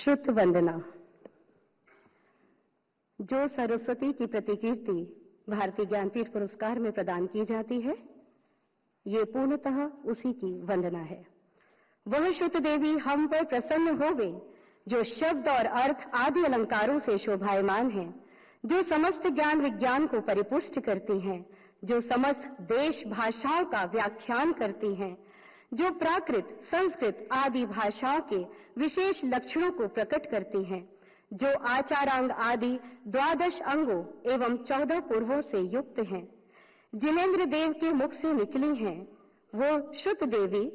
श्रुत वंदना। जो सरस्वती की प्रतिकीर्ति भारतीय ज्ञानपीठ पुरस्कार में प्रदान की जाती है, ये पूर्णतः उसी की वंदना है। वह श्रुत देवी हम पर प्रसन्न होवे, जो शब्द और अर्थ आदि अलंकारों से शोभायमान है, जो समस्त ज्ञान विज्ञान को परिपुष्ट करती हैं, जो समस्त देश भाषाओं का व्याख्यान करती हैं, जो प्राकृत, संस्कृत आदि भाषाओं के विशेष लक्षणों को प्रकट करती हैं, जो आचारांग आदि 12 अंगों एवं 14 पूर्वों से युक्त हैं, जिनेन्द्र देव के मुख से निकली हैं, वो श्रुत देवी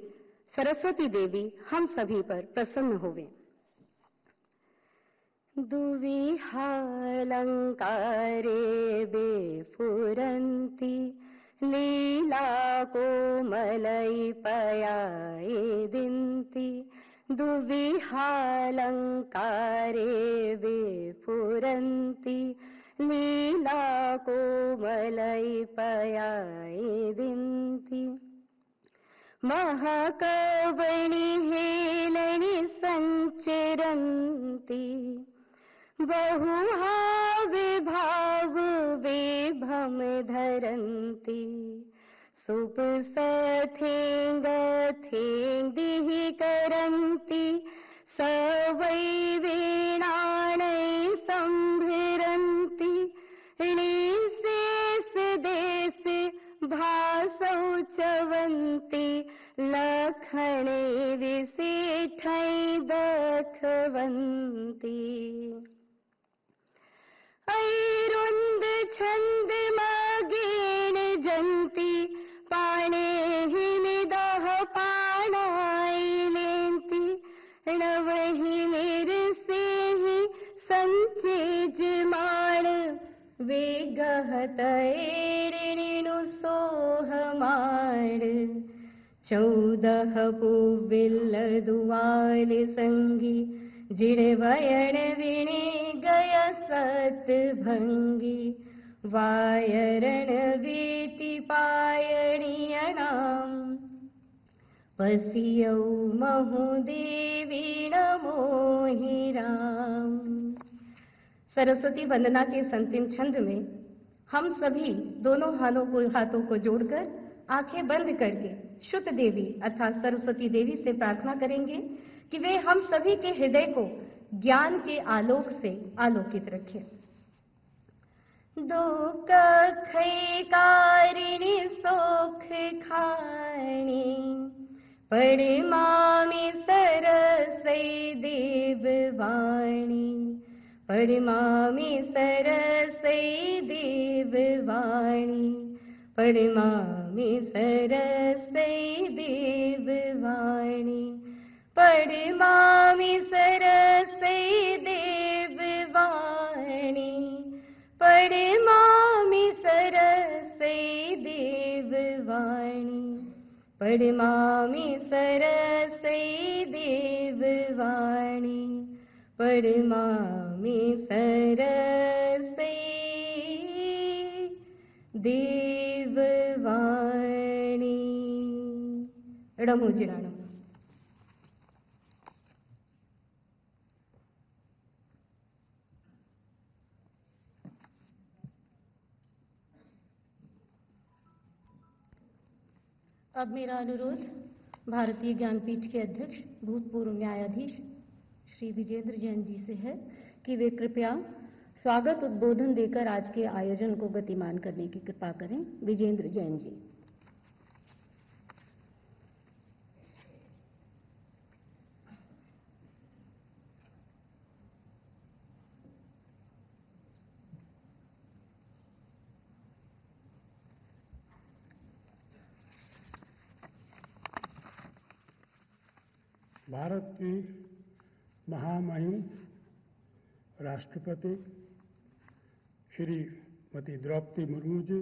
सरस्वती देवी हम सभी पर प्रसन्न होवे। दुविहालंकारे बेफुरंती लीला कोमलई पयाए दिंती, दुविहालंकारे बेफुरंती लीला कोमलई पयाए दिंती, महाकवणि हेलनि संचरन्ति, बहुहा विभाव विभम धरन्ति, सुपसथेंग थेंदिः करन्ति, सवै वीणानै संभिरन्ति, निशेष देश भासौ चवन्ति, लखणे विशेषै दखवन्ति, ऐरुन्द छन्द मगेन जन्ति, पाणेहि निदः पाणाइलेन्ति, नवहि निरसेहि संचेजमाण, वेगहतैरिणिनु सोहमाण, 14 पुविल्ल दुआल संगी, जिणवयण विणे गय सत भंगी, वायरण वीति पायणियणाम, पसियौ महुदेवी नमोहि राम। सरस्वती वंदना के अंतिम छंद में हम सभी दोनों हाथों को जोड़कर आंखें बंद करके श्रुत देवी अर्थात सरस्वती देवी से प्रार्थना करेंगे कि वे हम सभी के हृदय को ज्ञान के आलोक से आलोकित रखें। दुःखैकारिणि सोख खाणी, परिमामि सरसै देववाणी, परिमामि सरसै देववाणी, परिमामि सरसै देववाणी, परिमामि सरसै देववाणी, परिमामि सरसै देववाणी, परिमामि सरसै देववाणी, परिमामि सरसै देववाणी। रणमुजिराणम। अब मेरा अनुरोध भारतीय ज्ञानपीठ के अध्यक्ष भूतपूर्व न्यायाधीश श्री विजेंद्र जैन जी से है कि वे कृपया स्वागत उद्बोधन देकर आज के आयोजन को गतिमान करने की कृपा करें। विजेंद्र जैन जी। भारत की महामहिम राष्ट्रपति श्रीमती द्रौपदी मुर्मू जी,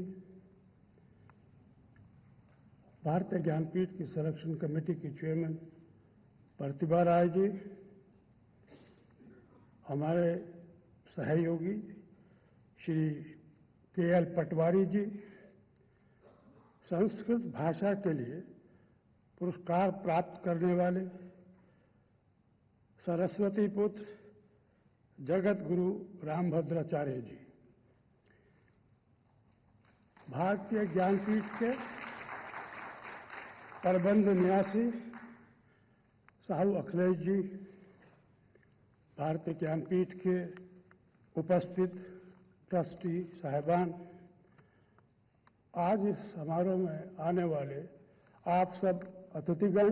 भारतीय ज्ञानपीठ की सिलेक्शन कमेटी की चेयरमैन प्रतिभा राय जी, हमारे सहयोगी श्री के.एल. पटवारी जी, संस्कृत भाषा के लिए पुरस्कार प्राप्त करने वाले सरस्वती पुत्र जगत गुरु रामभद्राचार्य जी, भारतीय ज्ञानपीठ के प्रबंध न्यासी साहू अखिलेश जी, भारतीय ज्ञानपीठ के उपस्थित ट्रस्टी साहिबान, आज इस समारोह में आने वाले आप सब अतिथिगण,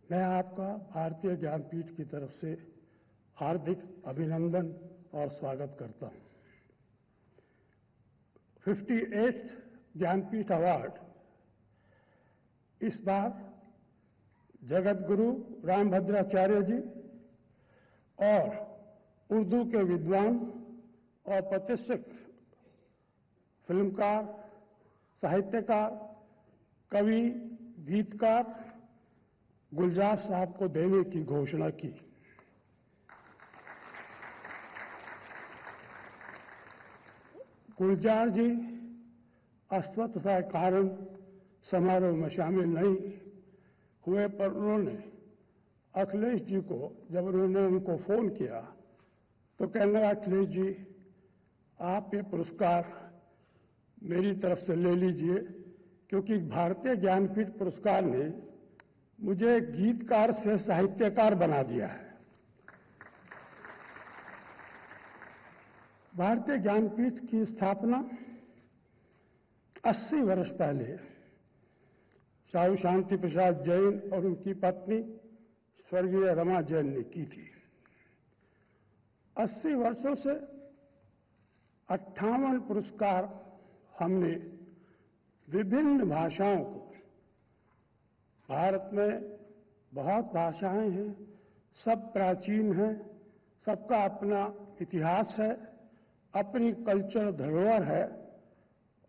मैं आपका भारतीय ज्ञानपीठ की तरफ से हार्दिक अभिनंदन और स्वागत करता हूं। 58th ज्ञानपीठ अवार्ड इस बार जगत गुरु रामभद्राचार्य जी और उर्दू के विद्वान और प्रतिष्ठित फिल्मकार, साहित्यकार, कवि, गीतकार गुलजार साहब को देने की घोषणा की। गुलजार जी अस्वस्थता के कारण समारोह में शामिल नहीं हुए, पर उन्होंने अखिलेश जी को, जब उन्होंने उनको फोन किया तो कहने लगा, अखिलेश जी आप ये पुरस्कार मेरी तरफ से ले लीजिए, क्योंकि भारतीय ज्ञानपीठ पुरस्कार ने मुझे गीतकार से साहित्यकार बना दिया है। भारतीय ज्ञानपीठ की स्थापना 80 वर्ष पहले साहू शांति प्रसाद जैन और उनकी पत्नी स्वर्गीय रमा जैन ने की थी। 80 वर्षों से 58 पुरस्कार हमने विभिन्न भाषाओं को, भारत में बहुत भाषाएं हैं, सब प्राचीन हैं, सबका अपना इतिहास है, अपनी कल्चर धरोहर है,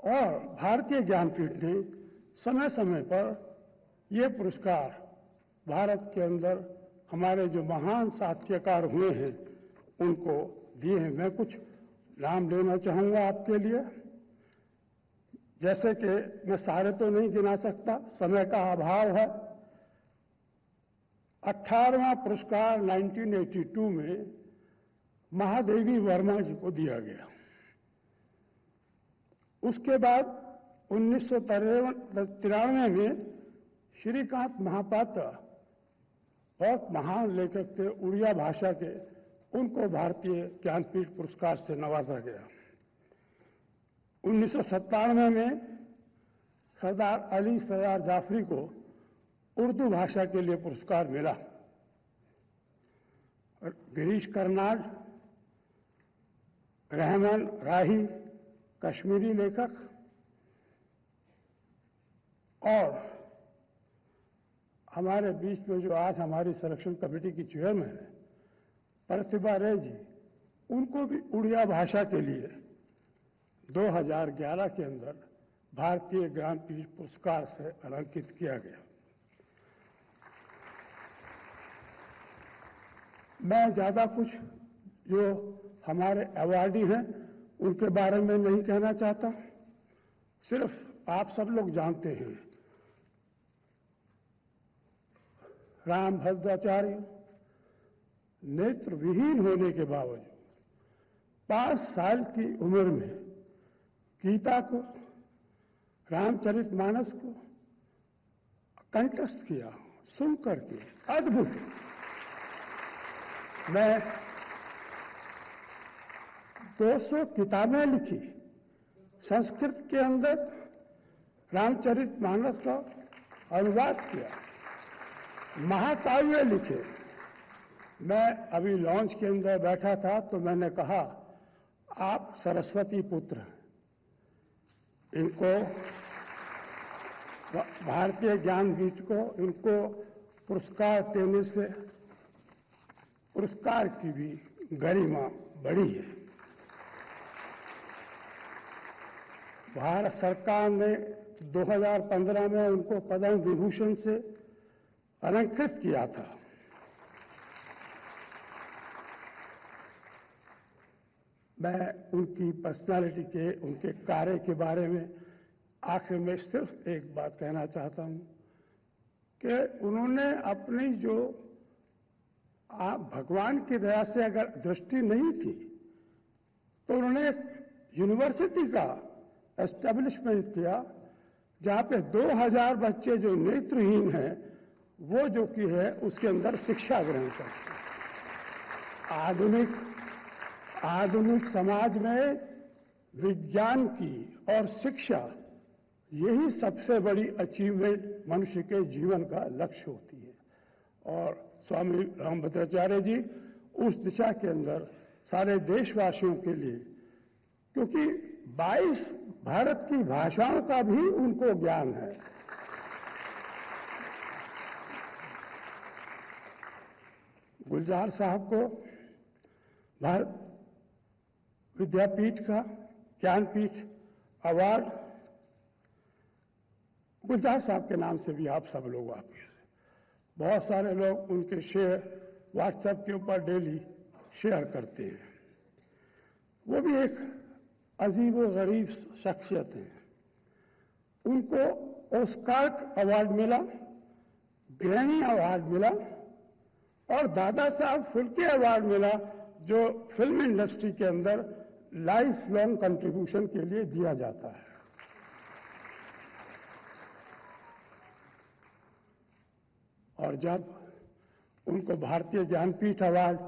और भारतीय ज्ञानपीठ ने समय समय पर ये पुरस्कार भारत के अंदर हमारे जो महान साहित्यकार हुए हैं उनको दिए हैं। मैं कुछ नाम लेना चाहूंगा आपके लिए, जैसे कि मैं सारे तो नहीं गिना सकता, समय का अभाव है। 18वां पुरस्कार 1982 में महादेवी वर्मा जी को दिया गया। उसके बाद 1993 में श्रीकांत महापात्र, बहुत महान लेखक थे उड़िया भाषा के, उनको भारतीय ज्ञानपीठ पुरस्कार से नवाजा गया। 1997 में सरदार अली सरदार जाफरी को उर्दू भाषा के लिए पुरस्कार मिला। गिरीश कर्नाड, रहमान राही, कश्मीरी लेखक, और हमारे बीच में जो आज हमारी सिलेक्शन कमेटी की चेयरमैन है प्रतिभा रे जी, उनको भी उड़िया भाषा के लिए 2011 के अंदर भारतीय ज्ञानपीठ पुरस्कार से अलंकृत किया गया। मैं ज्यादा कुछ जो हमारे अवार्डी हैं उनके बारे में नहीं कहना चाहता, सिर्फ आप सब लोग जानते हैं रामभद्राचार्य नेत्र विहीन होने के बावजूद 5 साल की उम्र में गीता को, रामचरितमानस को कंठस्थ किया, सुन करके अद्भुत। मैं 200 किताबें लिखी, संस्कृत के अंदर रामचरितमानस का अनुवाद किया, महाकाव्य लिखे। मैं अभी लॉन्च के अंदर बैठा था तो मैंने कहा, आप सरस्वती पुत्र हैं, इनको भारतीय ज्ञानपीठ को इनको पुरस्कार देने से पुरस्कार की भी गरिमा बढ़ी है। भारत सरकार ने 2015 में उनको पद्म विभूषण से अलंकृत किया था। मैं उनकी पर्सनालिटी के, उनके कार्य के बारे में आखिर में सिर्फ एक बात कहना चाहता हूं कि उन्होंने अपनी जो भगवान की दया से अगर दृष्टि नहीं थी तो उन्होंने एक यूनिवर्सिटी का एस्टेब्लिशमेंट किया जहां पे 2000 बच्चे जो नेत्रहीन हैं वो जो कि है उसके अंदर शिक्षा ग्रहण करते हैं। आधुनिक समाज में विज्ञान की और शिक्षा यही सबसे बड़ी अचीवमेंट मनुष्य के जीवन का लक्ष्य होती है और स्वामी रामभद्राचार्य जी उस दिशा के अंदर सारे देशवासियों के लिए, क्योंकि 22 भारत की भाषाओं का भी उनको ज्ञान है। गुलजार साहब को भारत विद्यापीठ का ज्ञानपीठ अवार्ड, गुलजार साहब के नाम से भी आप सब लोग वाकिफ हैं। बहुत सारे लोग उनके शेयर व्हाट्सएप के ऊपर डेली शेयर करते हैं। वो भी एक अजीब व गरीब शख्सियत है। उनको ऑस्कार अवार्ड मिला, ग्रैमी अवार्ड मिला और दादा साहब फाल्के अवार्ड मिला, जो फिल्म इंडस्ट्री के अंदर लाइफ लॉन्ग कंट्रीब्यूशन के लिए दिया जाता है। और जब उनको भारतीय ज्ञानपीठ अवार्ड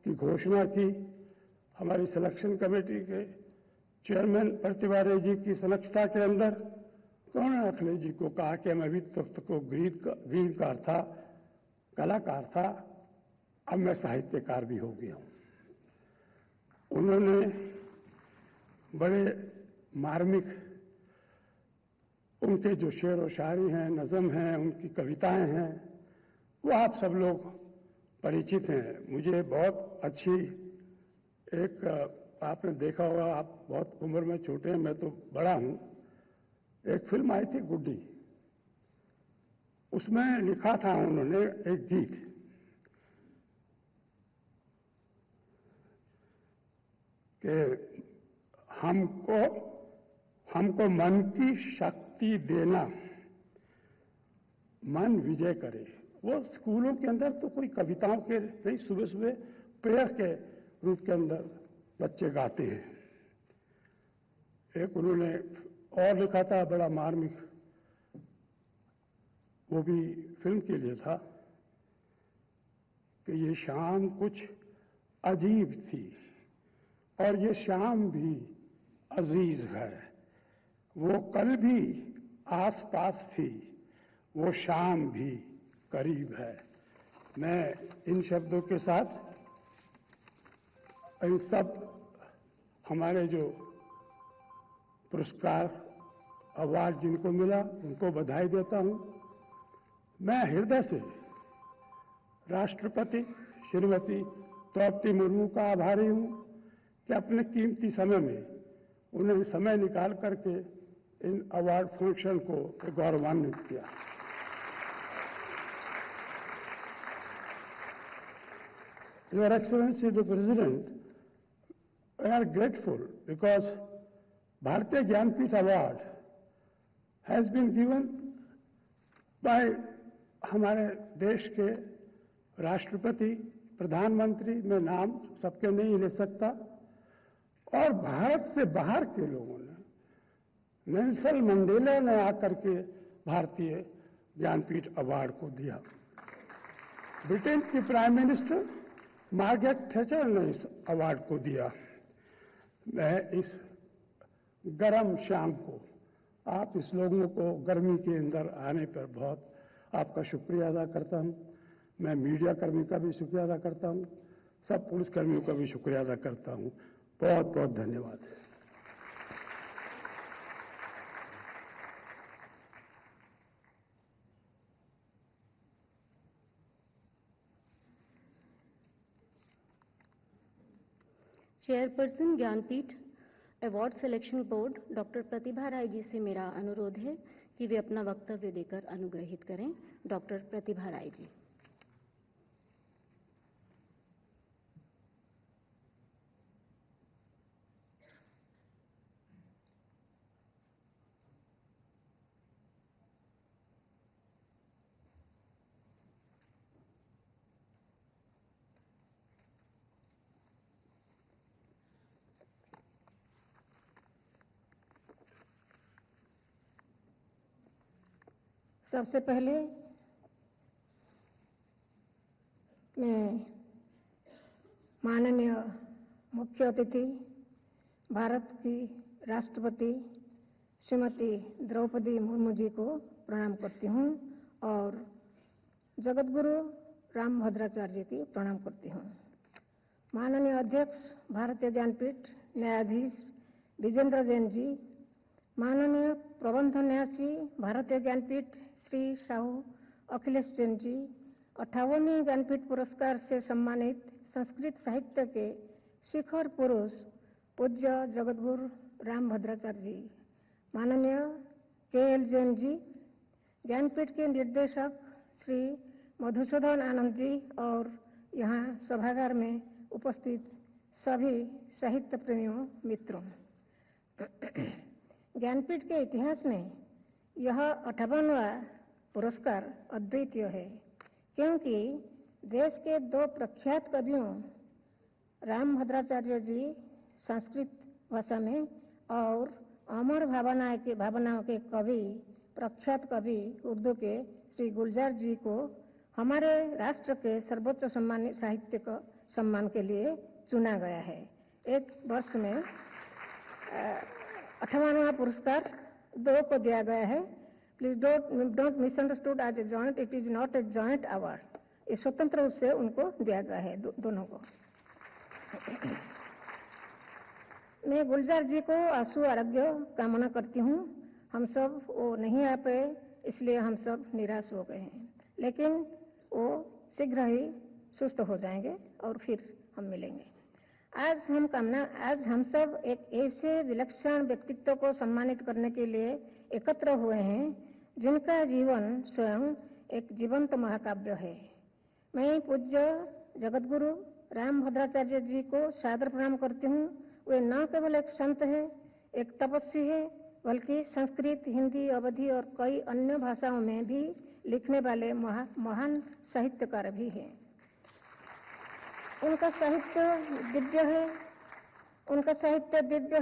की घोषणा की, हमारी सिलेक्शन कमेटी के चेयरमैन प्रतिभा रे जी की सदस्यता के अंदर, तो उन्होंने अखिलेश जी को कहा कि मैं अभी तक तो गीतकार था, कलाकार था, अब मैं साहित्यकार भी हो गया हूं। उन्होंने बड़े मार्मिक उनके जो शेर व शायरी हैं, नज़म हैं, उनकी कविताएं हैं, वो आप सब लोग परिचित हैं। मुझे बहुत अच्छी एक, आपने देखा होगा, आप बहुत उम्र में छोटे हैं, मैं तो बड़ा हूं, एक फिल्म आई थी गुड्डी, उसमें लिखा था उन्होंने एक गीत कि हमको मन की शक्ति देना, मन विजय करे। वो स्कूलों के अंदर तो कोई कविताओं के नहीं, सुबह सुबह प्रेयर के रूप के अंदर बच्चे गाते हैं। एक उन्होंने और लिखा था बड़ा मार्मिक, वो भी फिल्म के लिए था कि ये शाम कुछ अजीब थी और ये शाम भी अजीज है, वो कल भी आस पास थी, वो शाम भी करीब है। मैं इन शब्दों के साथ इन सब हमारे जो पुरस्कार अवार्ड जिनको मिला उनको बधाई देता हूं। मैं हृदय से राष्ट्रपति श्रीमती द्रौपदी मुर्मू का आभारी हूं कि अपने कीमती समय में उन्होंने समय निकाल करके इन अवार्ड फंक्शन को गौरवान्वित किया। Your Excellency the President, we are grateful because Bharatiya Jnanpith Award has been given by हमारे देश के राष्ट्रपति, प्रधानमंत्री, मैं नाम सबके नहीं ले सकता, और भारत से बाहर के लोगों ने, नेल्सन मंडेला ने आकर के भारतीय ज्ञानपीठ अवार्ड को दिया। ब्रिटेन की प्राइम मिनिस्टर मार्गरेट थैचर ने इस अवार्ड को दिया। मैं इस गर्म शाम को, आप इस लोगों को गर्मी के अंदर आने पर बहुत आपका शुक्रिया अदा करता हूं। मैं मीडिया कर्मी का भी शुक्रिया अदा करता हूं, सब पुलिसकर्मियों का भी शुक्रिया अदा करता हूं। बहुत बहुत धन्यवाद। Chairperson Jnanpith award selection board doctor Pratibha Ray ji से मेरा अनुरोध है कि वे अपना वक्तव्य देकर अनुग्रहित करें। डॉक्टर प्रतिभा राय जी। सबसे पहले मैं माननीय मुख्य अतिथि भारत की राष्ट्रपति श्रीमती द्रौपदी मुर्मू जी को प्रणाम करती हूँ और जगतगुरु रामभद्राचार्य जी की प्रणाम करती हूँ। माननीय अध्यक्ष भारतीय ज्ञानपीठ न्यायाधीश विजेंद्र जैन जी, माननीय प्रबंध न्यासी भारतीय ज्ञानपीठ श्री साहू अखिलेश जैन जी, 58वें ज्ञानपीठ पुरस्कार से सम्मानित संस्कृत साहित्य के शिखर पुरुष पूज्य जगतगुरु रामभद्राचार्य जी, माननीय के.एल. जैन जी, ज्ञानपीठ के निर्देशक श्री मधुसूदन आनंद जी और यहाँ सभागार में उपस्थित सभी साहित्य प्रेमियों मित्रों, ज्ञानपीठ के इतिहास में यह 58वां पुरस्कार अद्वितीय है, क्योंकि देश के दो प्रख्यात कवियों रामभद्राचार्य जी संस्कृत भाषा में और अमर भावनाओं के कवि प्रख्यात कवि उर्दू के श्री गुलजार जी को हमारे राष्ट्र के सर्वोच्च साहित्यिक सम्मान के लिए चुना गया है। एक वर्ष में 58वां पुरस्कार दो को दिया गया है। Please don't misunderstood as a joint, it is not a joint award. ये स्वतंत्र रूप से उनको दिया गया है, दोनों को। मैं गुलजार जी को आशु आरोग्य कामना करती हूँ। हम सब वो नहीं आ पाए, इसलिए हम सब निराश हो गए हैं, लेकिन वो शीघ्र ही सुस्त हो जाएंगे और फिर हम मिलेंगे। आज हम सब एक ऐसे विलक्षण व्यक्तित्व को सम्मानित करने के लिए एकत्र हुए हैं जिनका जीवन स्वयं एक जीवंत महाकाव्य है। मैं पूज्य जगतगुरु रामभद्राचार्य जी को सादर प्रणाम करती हूँ। वे न केवल एक संत है, एक तपस्वी है, बल्कि संस्कृत, हिंदी, अवधी और कई अन्य भाषाओं में भी लिखने वाले महान साहित्यकार भी हैं। उनका साहित्य दिव्य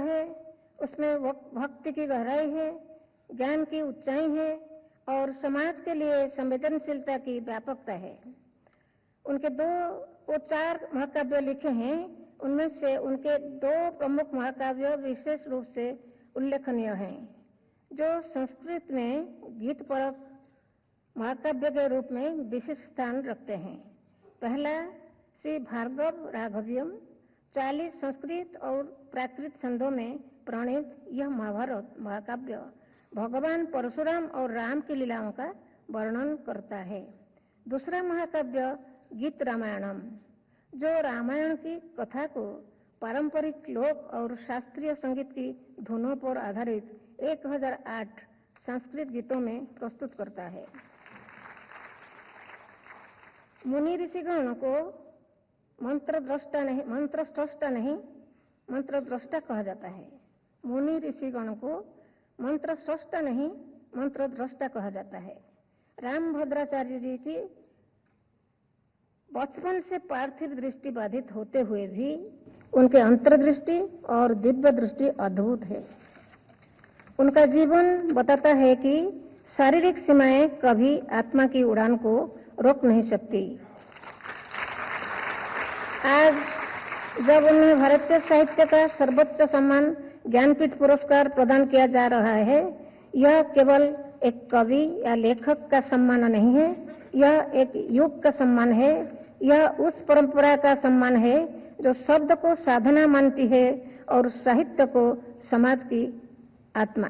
है, उसमें भक्ति की गहराई है, ज्ञान की ऊंचाई है और समाज के लिए संवेदनशीलता की व्यापकता है। उनके वो 4 महाकाव्य लिखे हैं, उनमें से उनके 2 प्रमुख महाकाव्य विशेष रूप से उल्लेखनीय हैं, जो संस्कृत में गीत परक महाकाव्य के रूप में विशिष्ट स्थान रखते हैं। पहला श्री भार्गव राघव्यम 40 संस्कृत और प्राकृत छंदों में प्रणीत यह महाभारत महाकाव्य भगवान परशुराम और राम की लीलाओं का वर्णन करता है। दूसरा महाकाव्य गीत रामायणम, जो रामायण की कथा को पारंपरिक लोक और शास्त्रीय संगीत की धुनों पर आधारित 1008 संस्कृत गीतों में प्रस्तुत करता है। मुनि ऋषिगण को मंत्रद्रष्टा कहा जाता है। मुनि ऋषिगण को मंत्रस्रष्टा नहीं, मंत्रद्रष्टा कहा जाता है। रामभद्राचार्य जी की बचपन से पार्थिव दृष्टि बाधित होते हुए भी उनके अंतर्दृष्टि और दिव्य दृष्टि अद्भुत है। उनका जीवन बताता है कि शारीरिक सीमाएं कभी आत्मा की उड़ान को रोक नहीं सकती। आज जब उन्हें भारतीय साहित्य का सर्वोच्च सम्मान ज्ञानपीठ पुरस्कार प्रदान किया जा रहा है, यह केवल एक कवि या लेखक का सम्मान नहीं है, यह एक युग का सम्मान है। यह उस परंपरा का सम्मान है जो शब्द को साधना मानती है और साहित्य को समाज की आत्मा।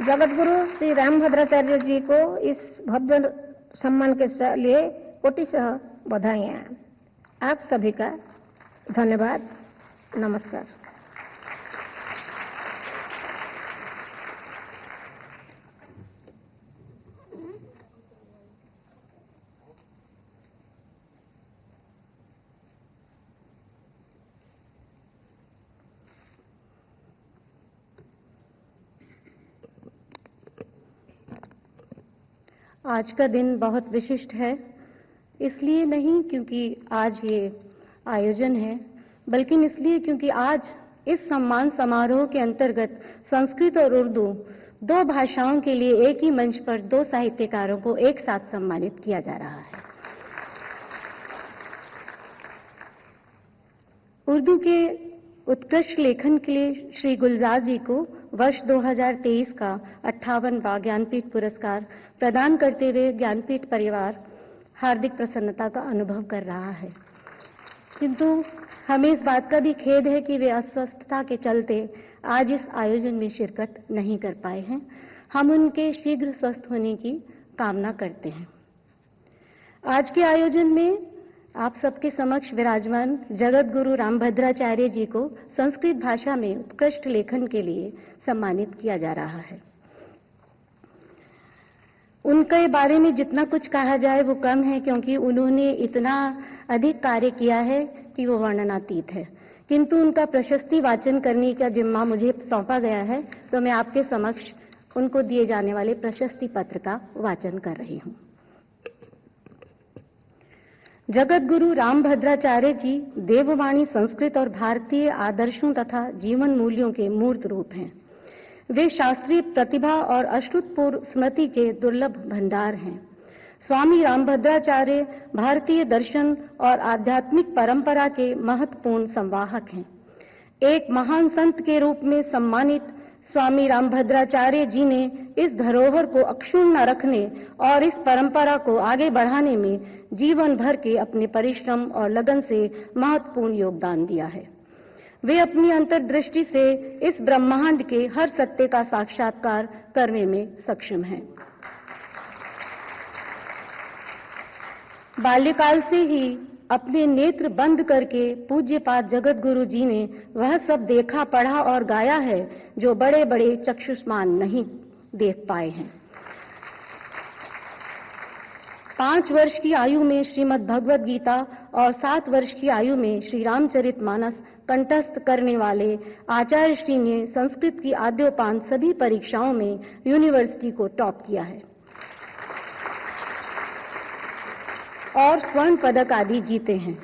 जगतगुरु श्री रामभद्राचार्य जी को इस भव्य सम्मान के लिए कोटिशः बधाइयाँ। आप सभी का धन्यवाद। नमस्कार। आज का दिन बहुत विशिष्ट है, इसलिए नहीं क्योंकि आज ये आयोजन है, बल्कि इसलिए क्योंकि आज इस सम्मान समारोह के अंतर्गत संस्कृत और उर्दू 2 भाषाओं के लिए एक ही मंच पर 2 साहित्यकारों को एक साथ सम्मानित किया जा रहा है। उर्दू के उत्कृष्ट लेखन के लिए श्री गुलजार जी को वर्ष 2023 का 58वां ज्ञानपीठ पुरस्कार प्रदान करते हुए ज्ञानपीठ परिवार हार्दिक प्रसन्नता का अनुभव कर रहा है, किंतु हमें इस बात का भी खेद है कि वे अस्वस्थता के चलते आज इस आयोजन में शिरकत नहीं कर पाए हैं। हम उनके शीघ्र स्वस्थ होने की कामना करते हैं। आज के आयोजन में आप सबके समक्ष विराजमान जगत गुरु रामभद्राचार्य जी को संस्कृत भाषा में उत्कृष्ट लेखन के लिए सम्मानित किया जा रहा है। उनके बारे में जितना कुछ कहा जाए वो कम है, क्योंकि उन्होंने इतना अधिक कार्य किया है कि वो वर्णनातीत है, किंतु उनका प्रशस्ति वाचन करने का जिम्मा मुझे सौंपा गया है, तो मैं आपके समक्ष उनको दिए जाने वाले प्रशस्ति पत्र का वाचन कर रही हूं। जगत गुरु रामभद्राचार्य जी देववाणी संस्कृत और भारतीय आदर्शों तथा जीवन मूल्यों के मूर्त रूप हैं। वे शास्त्रीय प्रतिभा और अश्रुतपूर्व स्मृति के दुर्लभ भंडार हैं। स्वामी रामभद्राचार्य भारतीय दर्शन और आध्यात्मिक परंपरा के महत्वपूर्ण संवाहक हैं। एक महान संत के रूप में सम्मानित स्वामी रामभद्राचार्य जी ने इस धरोहर को अक्षुण्ण रखने और इस परंपरा को आगे बढ़ाने में जीवन भर के अपने परिश्रम और लगन से महत्वपूर्ण योगदान दिया है। वे अपनी अंतर्दृष्टि से इस ब्रह्मांड के हर सत्य का साक्षात्कार करने में सक्षम हैं। बाल्यकाल से ही अपने नेत्र बंद करके पूज्यपाद जगत गुरु जी ने वह सब देखा, पढ़ा और गाया है जो बड़े बड़े चक्षुष्मान नहीं देख पाए हैं। 5 वर्ष की आयु में श्रीमद् भगवद गीता और 7 वर्ष की आयु में श्री रामचरितमानस कंठस्थ करने वाले आचार्य श्री ने संस्कृत की आद्योपांत सभी परीक्षाओं में यूनिवर्सिटी को टॉप किया है और स्वर्ण पदक आदि जीते हैं।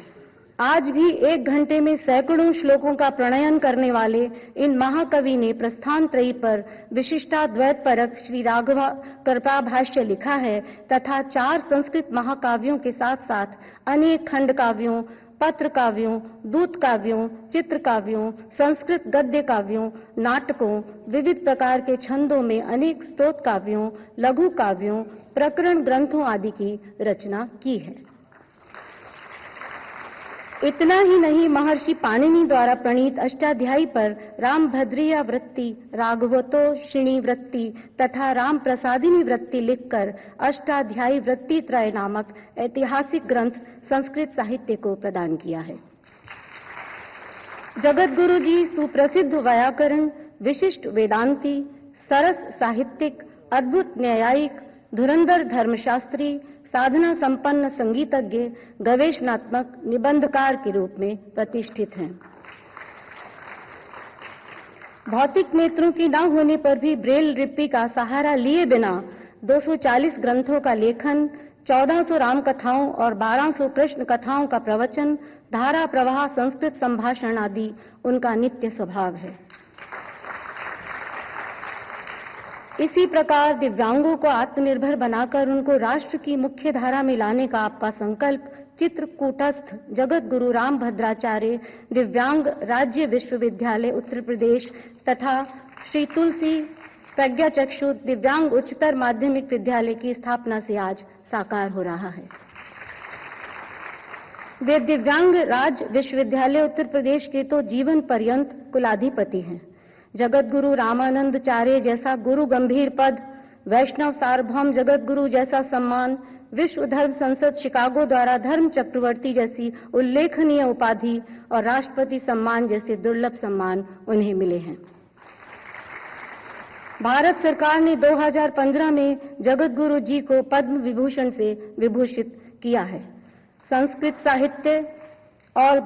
आज भी 1 घंटे में सैकड़ों श्लोकों का प्रणयन करने वाले इन महाकवि ने प्रस्थान त्रयी पर विशिष्टाद्वैत परक श्री राघव कृपा भाष्य लिखा है तथा 4 संस्कृत महाकाव्यों के साथ साथ अनेक खंड काव्यों, पत्र काव्यों, दूत काव्यों, चित्र काव्यों, संस्कृत गद्य काव्यों, नाटकों, विविध प्रकार के छंदों में अनेक स्तोत्र काव्यों, लघु काव्यों, प्रकरण ग्रंथों आदि की रचना की है। इतना ही नहीं, महर्षि पाणिनि द्वारा प्रणीत अष्टाध्यायी पर रामभद्रीय वृत्ति, राघवतोषिणी वृत्ति तथा राम प्रसादिनी वृत्ति लिखकर अष्टाध्यायी वृत्ति त्रय नामक ऐतिहासिक ग्रंथ संस्कृत साहित्य को प्रदान किया है। जगत गुरु जी सुप्रसिद्ध व्याकरण, विशिष्ट वेदांती, सरस साहित्यिक, अद्भुत न्यायिक, धुरंधर धर्मशास्त्री, साधना संपन्न संगीतज्ञ, गवेषणात्मक निबंधकार के रूप में प्रतिष्ठित हैं। भौतिक नेत्रों की न होने पर भी ब्रेल लिपि का सहारा लिए बिना 240 ग्रंथों का लेखन, 1400 राम कथाओं और 1200 कृष्ण कथाओं का प्रवचन, धारा प्रवाह संस्कृत संभाषण आदि उनका नित्य स्वभाव है। इसी प्रकार दिव्यांगों को आत्मनिर्भर बनाकर उनको राष्ट्र की मुख्य धारा में लाने का आपका संकल्प चित्रकूटस्थ जगत गुरु रामभद्राचार्य दिव्यांग राज्य विश्वविद्यालय उत्तर प्रदेश तथा श्री तुलसी प्रज्ञाचक्षु दिव्यांग उच्चतर माध्यमिक विद्यालय की स्थापना से आज साकार हो रहा है। वे दिव्यांग राज्य विश्वविद्यालय उत्तर प्रदेश के तो जीवन पर्यंत कुलाधिपति हैं। जगत गुरु रामानंदाचार्य जैसा गुरु गंभीर पद, वैष्णव सार्वभौम जगत गुरु जैसा सम्मान, विश्व धर्म संसद शिकागो द्वारा धर्म चक्रवर्ती जैसी उल्लेखनीय उपाधि और राष्ट्रपति सम्मान जैसे दुर्लभ सम्मान उन्हें मिले हैं। भारत सरकार ने 2015 में जगत गुरु जी को पद्म विभूषण से विभूषित किया है। संस्कृत साहित्य और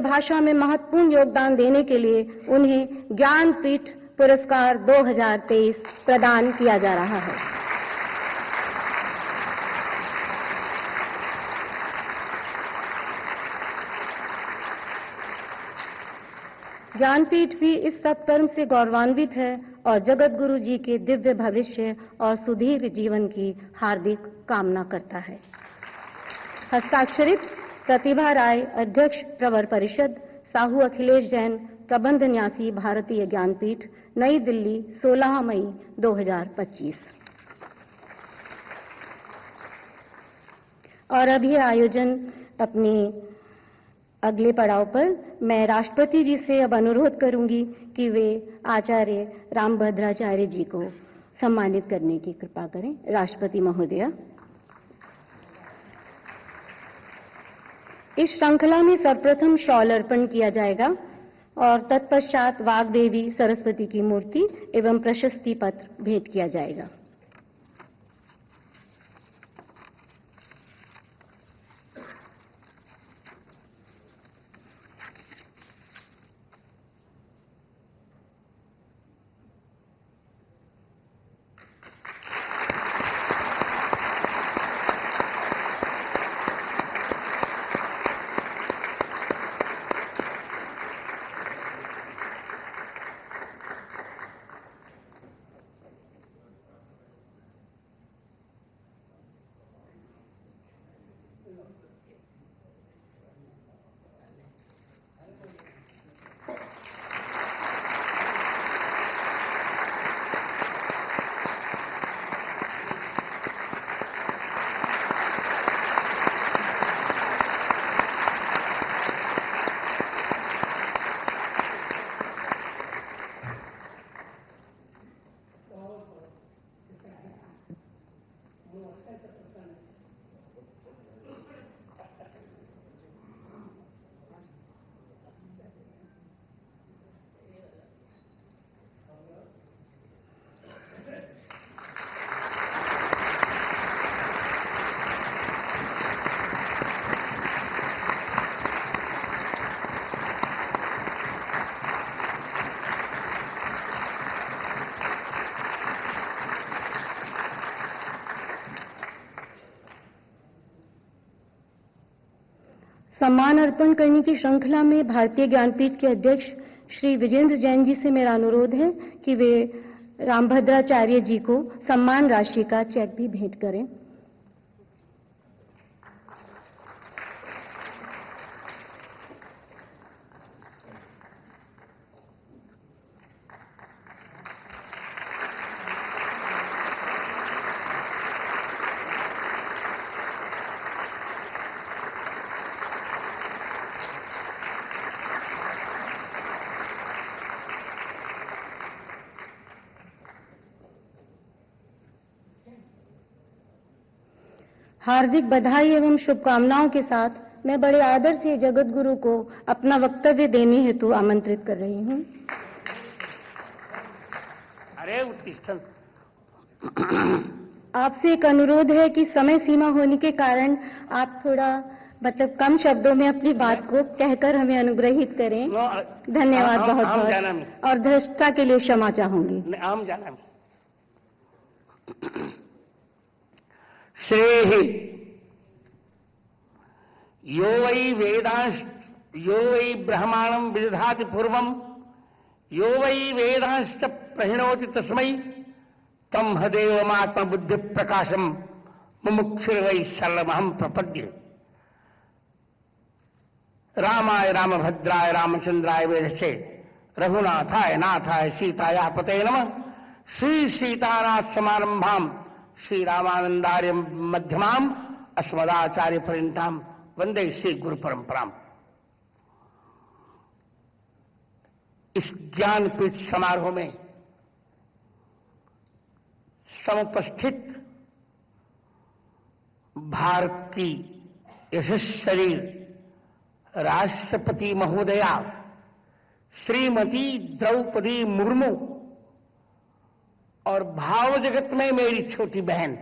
भाषा में महत्वपूर्ण योगदान देने के लिए उन्हें ज्ञानपीठ पुरस्कार 2023 प्रदान किया जा रहा है। ज्ञानपीठ भी इस सत्कर्म से गौरवान्वित है और जगत गुरु जी के दिव्य भविष्य और सुदीर्घ जीवन की हार्दिक कामना करता है। हस्ताक्षरित प्रतिभा राय, अध्यक्ष प्रवर परिषद, साहू अखिलेश जैन, प्रबंध न्यासी, भारतीय ज्ञानपीठ, नई दिल्ली, 16 मई 2025। और अब ये आयोजन अपने अगले पड़ाव पर मैं राष्ट्रपति जी से अब अनुरोध करूंगी कि वे आचार्य रामभद्राचार्य जी को सम्मानित करने की कृपा करें। राष्ट्रपति महोदया, इस श्रृंखला में सर्वप्रथम शॉल अर्पण किया जाएगा और तत्पश्चात वाग्देवी सरस्वती की मूर्ति एवं प्रशस्ति पत्र भेंट किया जाएगा। सम्मान अर्पण करने की श्रृंखला में भारतीय ज्ञानपीठ के अध्यक्ष श्री विजेंद्र जैन जी से मेरा अनुरोध है कि वे रामभद्राचार्य जी को सम्मान राशि का चेक भी भेंट करें। हार्दिक बधाई एवं शुभकामनाओं के साथ मैं बड़े आदर से जगत गुरु को अपना वक्तव्य देने हेतु आमंत्रित कर रही हूं। अरे उत्तिष्ठन। आपसे एक अनुरोध है कि समय सीमा होने के कारण आप थोड़ा कम शब्दों में अपनी बात को कहकर हमें अनुग्रहित करें। धन्यवाद बहुत बहुत और धृष्टता के लिए क्षमा चाहूंगी। आम जाना श्रेहि यो वै वेदांश्च यो वै ब्रह्माणं विदधाति पूर्वं यो वै वेदांश्च प्रहिणोति तस्मै तं हदेवमात्मबुद्धि प्रकाशं मुमुक्षुर्वै शरणमहं प्रपद्ये। रामाय रामभद्राय रामचंद्राय वेधसे रघुनाथाय नाथाय सीताया पते नमः। श्री सीतानाथ समारंभाम श्री रामानंदार्य मध्यमाम अस्मदाचार्य पर्यंताम वंदे श्री गुरु परंपराम। इस ज्ञानपीठ समारोह में समुपस्थित भारत की यशस्वी राष्ट्रपति महोदया श्रीमती द्रौपदी मुर्मू और भाव जगत में मेरी छोटी बहन,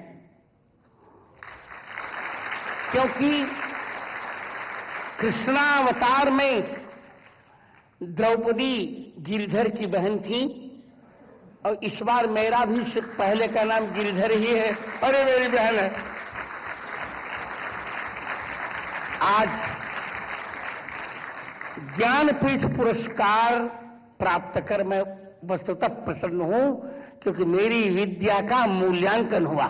क्योंकि कृष्णावतार में द्रौपदी गिरिधर की बहन थी और इस बार मेरा भी पहले का नाम गिरिधर ही है। अरे मेरी बहन है। आज ज्ञानपीठ पुरस्कार प्राप्त कर मैं वस्तुतः प्रसन्न हूं, क्योंकि मेरी विद्या का मूल्यांकन हुआ।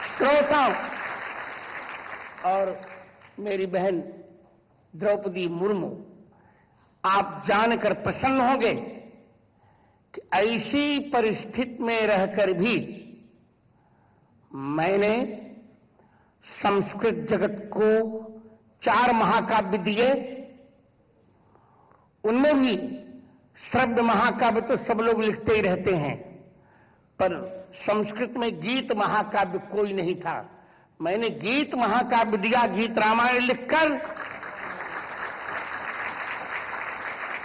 श्रोताओं और मेरी बहन द्रौपदी मुर्मू, आप जानकर प्रसन्न होंगे कि ऐसी परिस्थिति में रहकर भी मैंने संस्कृत जगत को 4 महाकाव्य दिए। उनमें भी श्रव्य महाकाव्य तो सब लोग लिखते ही रहते हैं, पर संस्कृत में गीत महाकाव्य कोई नहीं था। मैंने गीत महाकाव्य दिया, गीत रामायण लिखकर,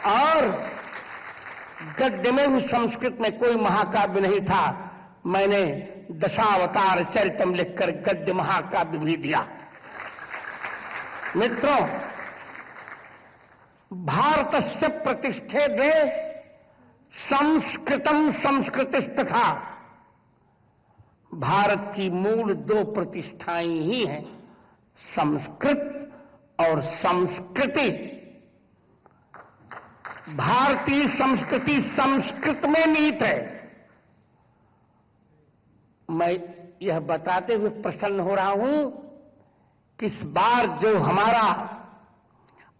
और गद्य में भी संस्कृत में कोई महाकाव्य नहीं था। मैंने दशावतार चरितम लिखकर गद्य महाकाव्य भी दिया। मित्रों, भारतस्य प्रतिष्ठे द्वे संस्कृतम संस्कृतिस्तथा, भारत की मूल 2 प्रतिष्ठाएं ही हैं, संस्कृत और संस्कृति। भारतीय संस्कृति संस्कृत में निहित है। मैं यह बताते हुए प्रसन्न हो रहा हूं कि इस बार जो हमारा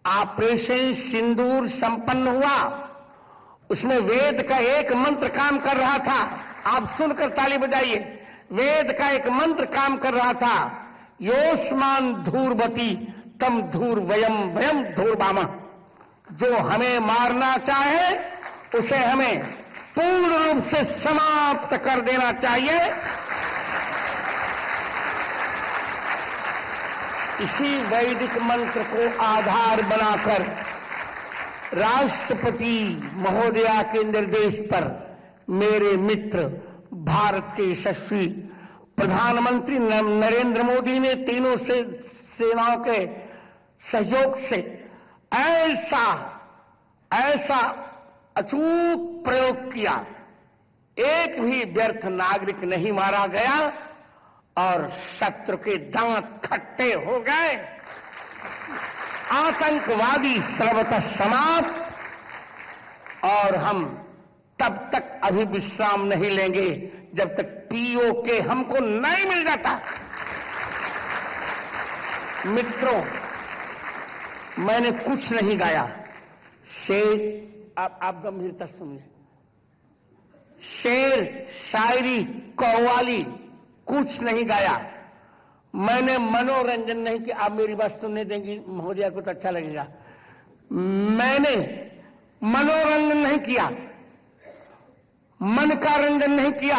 ऑपरेशन सिंदूर संपन्न हुआ, उसमें वेद का एक मंत्र काम कर रहा था। आप सुनकर ताली बजाइए। वेद का एक मंत्र काम कर रहा था, योस्मान धूर्वती तम धूर वयम वयम धूर्वाम। जो हमें मारना चाहे उसे हमें पूर्ण रूप से समाप्त कर देना चाहिए। इसी वैदिक मंत्र को आधार बनाकर राष्ट्रपति महोदया के निर्देश पर मेरे मित्र भारत के यशस्वी प्रधानमंत्री नरेंद्र मोदी ने तीनों से सेनाओं के सहयोग से ऐसा अचूक प्रयोग किया, एक भी व्यर्थ नागरिक नहीं मारा गया और शत्रु के दांत खट्टे हो गए। आतंकवादी सर्वतः समाप्त, और हम तब तक अभी विश्राम नहीं लेंगे जब तक पीओके हमको नहीं मिल जाता। मित्रों, मैंने कुछ नहीं गाया। शेर, आप गंभीरता सुनिए। शेर, शायरी, कव्वाली कुछ नहीं गाया। मैंने मनोरंजन नहीं किया। आप मेरी बात सुनने देंगी महोदया को तो अच्छा लगेगा। मैंने मनोरंजन नहीं किया, मन का रंजन नहीं किया।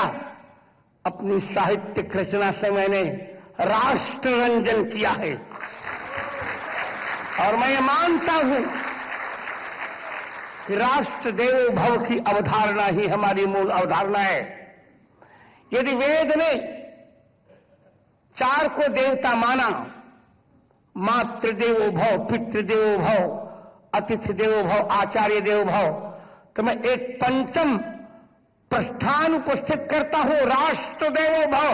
अपनी साहित्यिक रचना से मैंने राष्ट्र रंजन किया है। और मैं ये मानता हूं कि राष्ट्र देवो भव की अवधारणा ही हमारी मूल अवधारणा है। यदि वेद ने 4 को देवता माना, मातृदेवो भव, पितृदेवो भव, अतिथि देवो भव, आचार्य देवो भव, तो मैं एक पंचम प्रस्थान उपस्थित करता हूं, राष्ट्र देवो भव।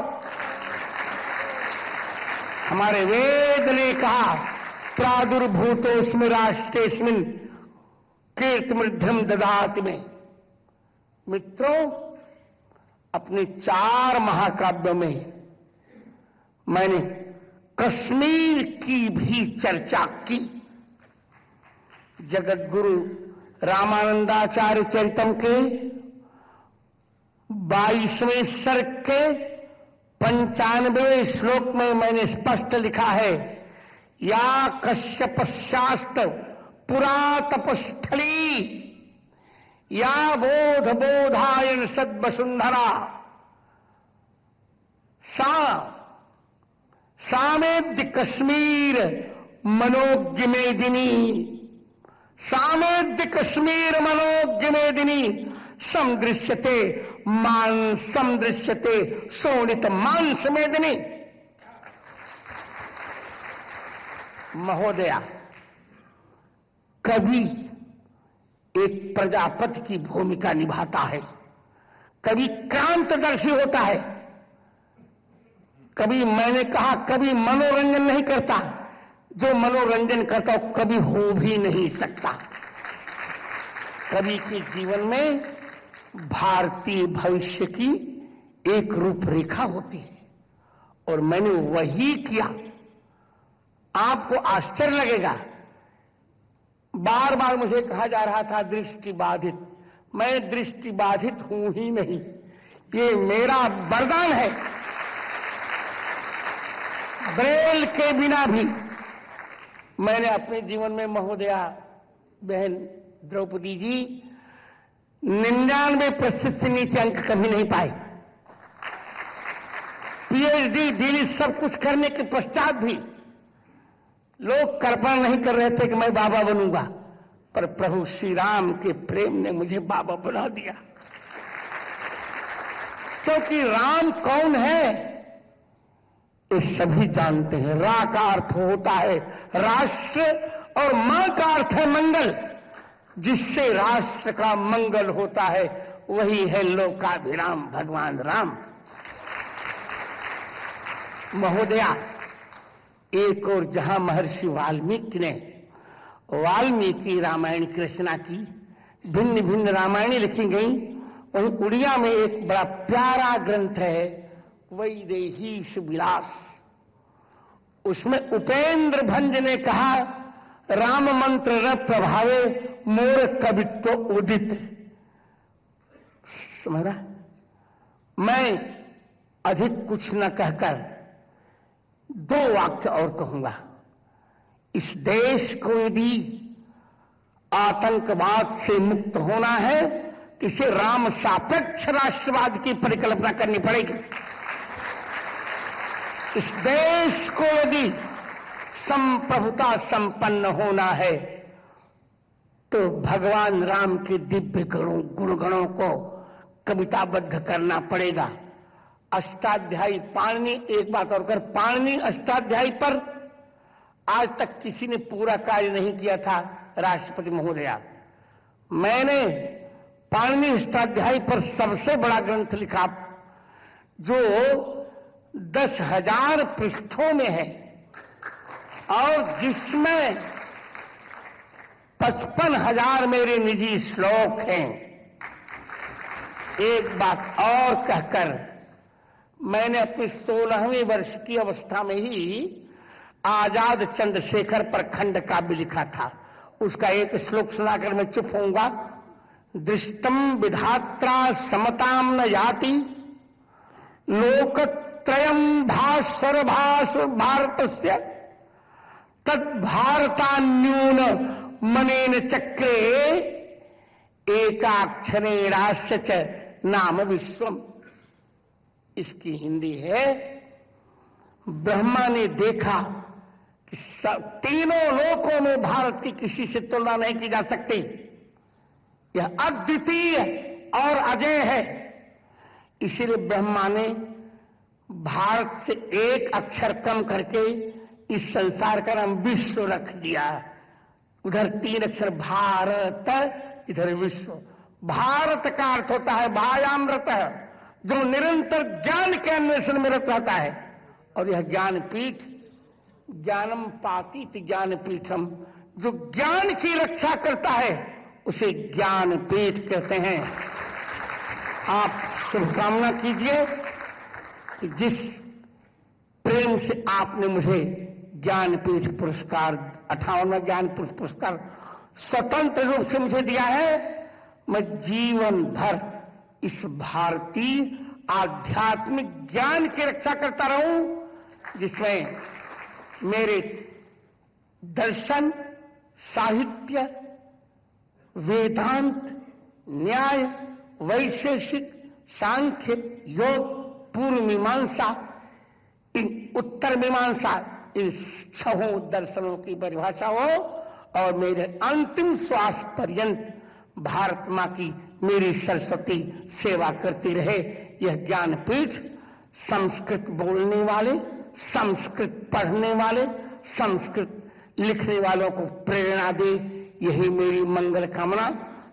हमारे वेद ने कहा, प्रादुर्भूतोस्मि राष्ट्रेस्मिन् कीर्तिमृद्धिम ददाति में। मित्रों, अपने 4 महाकाव्यों में मैंने कश्मीर की भी चर्चा की। जगत गुरु रामानंदाचार्य चरितम के 22वें सर्ग के 95वें श्लोक में मैंने स्पष्ट लिखा है, या कश्यप शास्त्र पुरा तपस्थली, या बोध बोधायन सद्वसुंधरा, सामेद्य कश्मीर मनोज्ञ मेदिनी, सामेद्य कश्मीर मनोज्ञ मेदिनी, समदृश्यते समदृश्यते शोणित मांस मेदिनी। महोदया, कभी एक प्रजापति की भूमिका निभाता है, कभी क्रांतदर्शी होता है, कभी मैंने कहा कभी मनोरंजन नहीं करता। जो मनोरंजन करता हो कभी हो भी नहीं सकता। कवि के जीवन में भारतीय भविष्य की एक रूपरेखा होती है और मैंने वही किया। आपको आश्चर्य लगेगा, बार बार मुझे कहा जा रहा था दृष्टि बाधित। मैं दृष्टि बाधित हूं ही नहीं, ये मेरा वरदान है। ब्रेल के बिना भी मैंने अपने जीवन में महोदया बहन द्रौपदी जी 99% से नीचे अंक कभी नहीं पाए। पीएचडी डीलिट सब कुछ करने के पश्चात भी लोग कल्पना नहीं कर रहे थे कि मैं बाबा बनूंगा, पर प्रभु श्री राम के प्रेम ने मुझे बाबा बना दिया। क्योंकि राम कौन है ये सभी जानते हैं। रा का अर्थ होता है राष्ट्र और मां का अर्थ है मंगल। जिससे राष्ट्र का मंगल होता है वही है लोकाभिराम भगवान राम। महोदया, एक और जहां महर्षि वाल्मीकि ने वाल्मीकि रामायण की रचना की, भिन्न भिन्न रामायणें लिखी गई, वहीं उड़िया में एक बड़ा प्यारा ग्रंथ है वैदेहीश विलास। उसमें उपेंद्र भंज ने कहा, राम मंत्र न प्रभावे मोर कवित्व उदित। समझ रहा? मैं अधिक कुछ न कहकर 2 वाक्य और कहूंगा। इस देश को यदि आतंकवाद से मुक्त होना है तो इसे राम सापेक्ष राष्ट्रवाद की परिकल्पना करनी पड़ेगी। इस देश को यदि संप्रभुता संपन्न होना है तो भगवान राम के दिव्य गुणगणों को कविताबद्ध करना पड़ेगा। अष्टाध्यायी पाणिनि, एक बात और कर, पाणिनि अष्टाध्यायी पर आज तक किसी ने पूरा कार्य नहीं किया था। राष्ट्रपति महोदया, मैंने पाणिनि अष्टाध्यायी पर सबसे बड़ा ग्रंथ लिखा जो 10,000 पृष्ठों में है और जिसमें 55,000 मेरे निजी श्लोक हैं। एक बात और कहकर, मैंने अपने 16वें वर्ष की अवस्था में ही आजाद चंद्रशेखर पर खंड काव्य लिखा था। उसका एक श्लोक सुनाकर मैं चुप होऊंगा। दृष्टम विधात्रा समताम न याति लोकत्रयम भास्वर भारतस्य तद्भारतान्यून मनेन चक्रे एकाक्षरेणास्य च नाम विश्वम। इसकी हिंदी है, ब्रह्मा ने देखा कि तीनों लोकों में भारत की किसी से तुलना नहीं की जा सकती। यह अद्वितीय और अजय है। इसलिए ब्रह्मा ने भारत से एक अक्षर कम करके इस संसार का नाम विश्व रख दिया। उधर 3 अक्षर भारत, इधर विश्व। भारत का अर्थ होता है भायामृत, जो निरंतर ज्ञान के अन्वेषण में रत रहता है। और यह ज्ञानपीठ, ज्ञानम पातीत ज्ञानपीठम, जो ज्ञान की रक्षा करता है उसे ज्ञानपीठ कहते हैं। आप शुभकामना कीजिए कि जिस प्रेम से आपने मुझे ज्ञानपीठ पुरस्कार, 58वां ज्ञानपीठ पुरस्कार स्वतंत्र रूप से मुझे दिया है, मैं जीवन भर इस भारतीय आध्यात्मिक ज्ञान की रक्षा करता रहूं, जिसमें मेरे दर्शन, साहित्य, वेदांत, न्याय, वैशेषिक, सांख्य, योग, पूर्व मीमांसा, इन उत्तर मीमांसा, इन 6 दर्शनों की परिभाषा हो और मेरे अंतिम श्वास पर्यंत भारत मां की मेरी सरस्वती सेवा करती रहे। यह ज्ञानपीठ संस्कृत बोलने वाले, संस्कृत पढ़ने वाले, संस्कृत लिखने वालों को प्रेरणा दे, यही मेरी मंगल कामना।